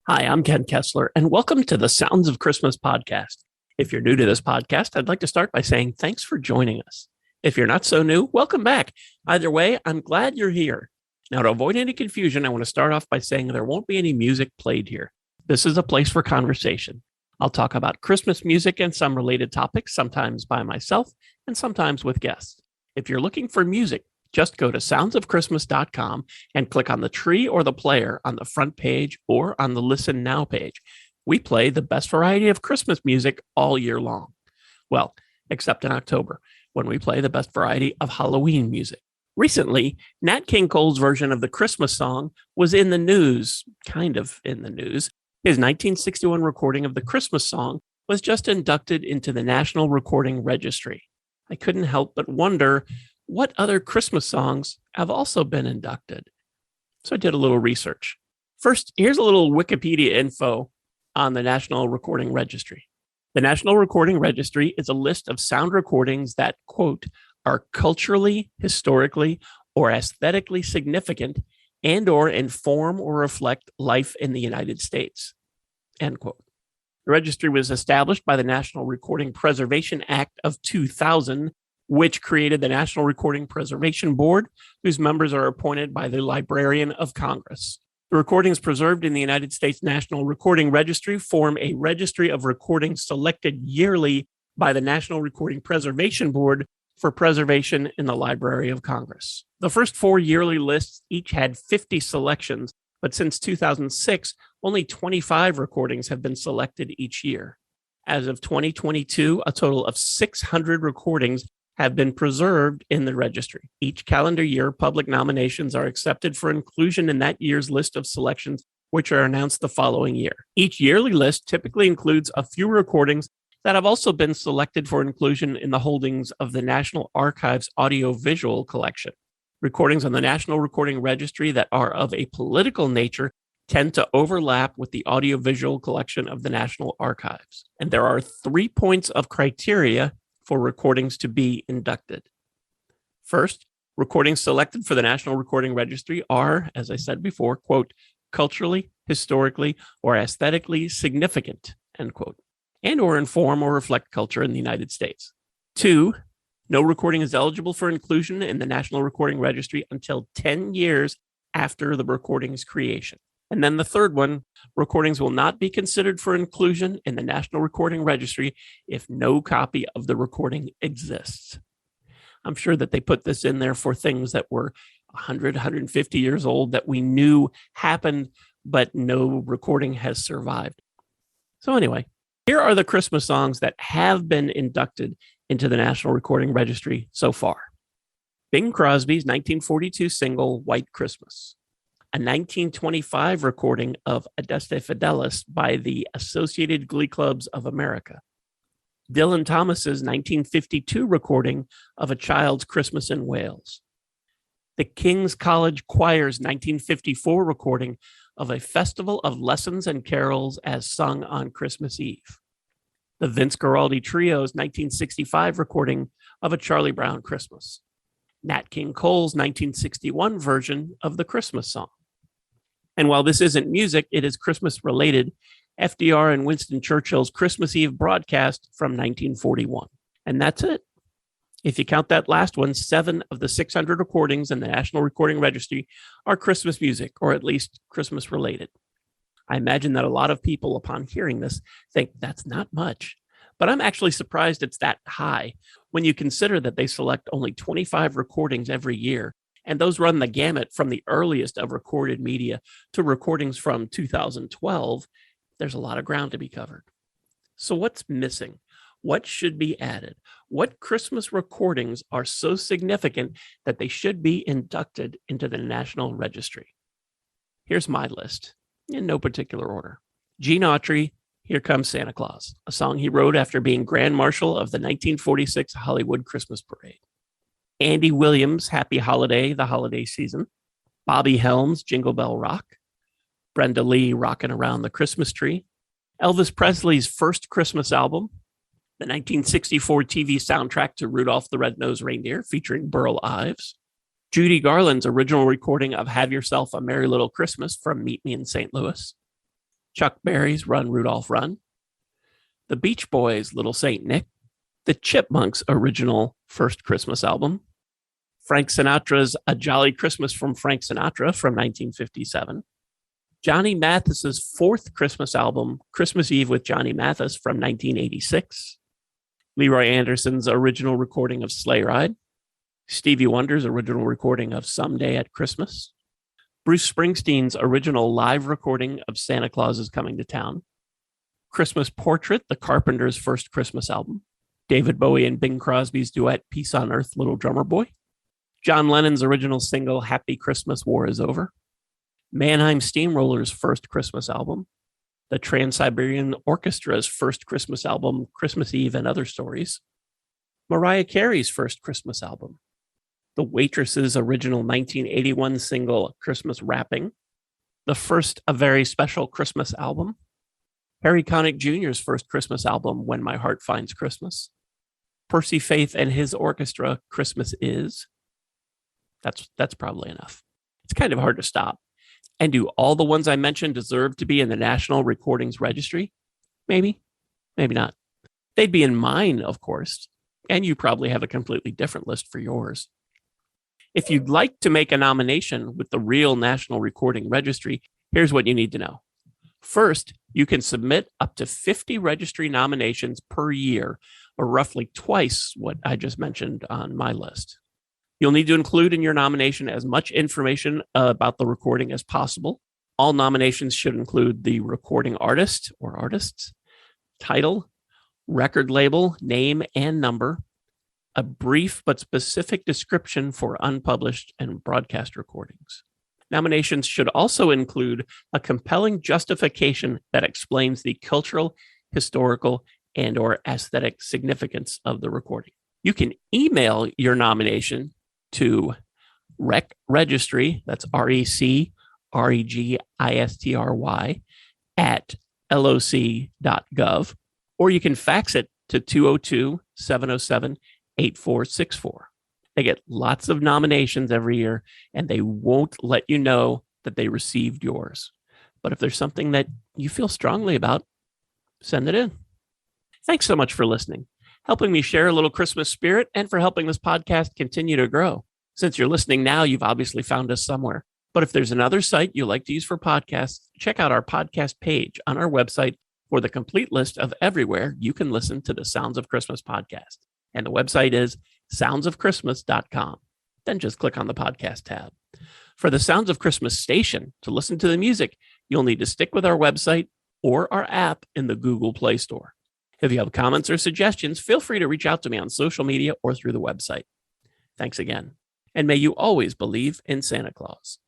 Hi, I'm Ken Kessler, and welcome to the Sounds of Christmas podcast. If you're new to this podcast, I'd like to start by saying thanks for joining us. If you're not so new, welcome back. Either way, I'm glad you're here. Now, to avoid any confusion, I want to start off by saying there won't be any music played here. This is a place for conversation. I'll talk about Christmas music and some related topics, sometimes by myself and sometimes with guests. If you're looking for music, just go to soundsofchristmas.com and click on the tree or the player on the front page or on the Listen Now page. We play the best variety of Christmas music all year long. Well, except in October, when we play the best variety of Halloween music. Recently, Nat King Cole's version of the Christmas song was in the news, kind of in the news. His 1961 recording of the Christmas song was just inducted into the National Recording Registry. I couldn't help but wonder, what other Christmas songs have also been inducted? So I did a little research. First, here's a little Wikipedia info on the National Recording Registry. The National Recording Registry is a list of sound recordings that, quote, are culturally, historically, or aesthetically significant and or inform or reflect life in the United States, end quote. The registry was established by the National Recording Preservation Act of 2000, which created the National Recording Preservation Board, whose members are appointed by the Librarian of Congress. The recordings preserved in the United States National Recording Registry form a registry of recordings selected yearly by the National Recording Preservation Board for preservation in the Library of Congress. The first four yearly lists each had 50 selections, but since 2006, only 25 recordings have been selected each year. As of 2022, a total of 600 recordings have been preserved in the registry. Each calendar year, public nominations are accepted for inclusion in that year's list of selections, which are announced the following year. Each yearly list typically includes a few recordings that have also been selected for inclusion in the holdings of the National Archives audio-visual collection. Recordings on the National Recording Registry that are of a political nature tend to overlap with the audio-visual collection of the National Archives. And there are 3 points of criteria for recordings to be inducted. First, recordings selected for the National Recording Registry are, as I said before, quote, culturally, historically, or aesthetically significant, end quote, and or inform or reflect culture in the United States. 2, no recording is eligible for inclusion in the National Recording Registry until 10 years after the recording's creation. And then the third one, recordings will not be considered for inclusion in the National Recording Registry if no copy of the recording exists. I'm sure that they put this in there for things that were 100, 150 years old that we knew happened, but no recording has survived. So anyway, here are the Christmas songs that have been inducted into the National Recording Registry so far. Bing Crosby's 1942 single, White Christmas. A 1925 recording of Adeste Fidelis by the Associated Glee Clubs of America. Dylan Thomas's 1952 recording of A Child's Christmas in Wales. The King's College Choir's 1954 recording of A Festival of Lessons and Carols as Sung on Christmas Eve. The Vince Guaraldi Trio's 1965 recording of A Charlie Brown Christmas. Nat King Cole's 1961 version of the Christmas song. And while this isn't music, it is Christmas related, FDR and Winston Churchill's Christmas Eve broadcast from 1941. And that's it. If you count that last one, 7 of the 600 recordings in the National Recording Registry are Christmas music, or at least Christmas related. I imagine that a lot of people, upon hearing this, think that's not much. But I'm actually surprised it's that high when you consider that they select only 25 recordings every year. And those run the gamut from the earliest of recorded media to recordings from 2012. There's a lot of ground to be covered. So what's missing? What should be added? What Christmas recordings are so significant that they should be inducted into the National Registry? Here's my list, in no particular order. Gene Autry, Here Comes Santa Claus, a song he wrote after being Grand Marshal of the 1946 Hollywood Christmas Parade. Andy Williams' Happy Holiday, The Holiday Season. Bobby Helms' Jingle Bell Rock. Brenda Lee, Rockin' Around the Christmas Tree. Elvis Presley's first Christmas album. The 1964 TV soundtrack to Rudolph the Red-Nosed Reindeer featuring Burl Ives. Judy Garland's original recording of Have Yourself a Merry Little Christmas from Meet Me in St. Louis. Chuck Berry's Run, Rudolph, Run, the Beach Boys' Little Saint Nick, the Chipmunks' original first Christmas album, Frank Sinatra's A Jolly Christmas from Frank Sinatra from 1957, Johnny Mathis's fourth Christmas album, Christmas Eve with Johnny Mathis from 1986, Leroy Anderson's original recording of Sleigh Ride, Stevie Wonder's original recording of Someday at Christmas, Bruce Springsteen's original live recording of Santa Claus is Coming to Town, Christmas Portrait, the Carpenters' first Christmas album, David Bowie and Bing Crosby's duet Peace on Earth, Little Drummer Boy, John Lennon's original single Happy Christmas, War is Over, Mannheim Steamrollers' first Christmas album, the Trans-Siberian Orchestra's first Christmas album, Christmas Eve and Other Stories, Mariah Carey's first Christmas album, The Waitress's original 1981 single, Christmas Wrapping, the first A Very Special Christmas album, Harry Connick Jr.'s first Christmas album, When My Heart Finds Christmas, Percy Faith and his orchestra, Christmas Is. That's probably enough. It's kind of hard to stop. And do all the ones I mentioned deserve to be in the National Recordings Registry? Maybe, maybe not. They'd be in mine, of course, and you probably have a completely different list for yours. If you'd like to make a nomination with the real National Recording Registry, here's what you need to know. First, you can submit up to 50 registry nominations per year, or roughly twice what I just mentioned on my list. You'll need to include in your nomination as much information about the recording as possible. All nominations should include the recording artist or artists, title, record label, name and number, a brief but specific description for unpublished and broadcast recordings. Nominations should also include a compelling justification that explains the cultural, historical, and/or aesthetic significance of the recording. You can email your nomination to recregistry, that's RECREGISTRY, at loc.gov, or you can fax it to 202-707-8464. They get lots of nominations every year, and they won't let you know that they received yours. But if there's something that you feel strongly about, send it in. Thanks so much for listening, helping me share a little Christmas spirit, and for helping this podcast continue to grow. Since you're listening now, you've obviously found us somewhere. But if there's another site you like to use for podcasts, check out our podcast page on our website for the complete list of everywhere you can listen to the Sounds of Christmas podcast. And the website is soundsofchristmas.com. Then just click on the podcast tab. For the Sounds of Christmas station, to listen to the music, you'll need to stick with our website or our app in the Google Play Store. If you have comments or suggestions, feel free to reach out to me on social media or through the website. Thanks again. And may you always believe in Santa Claus.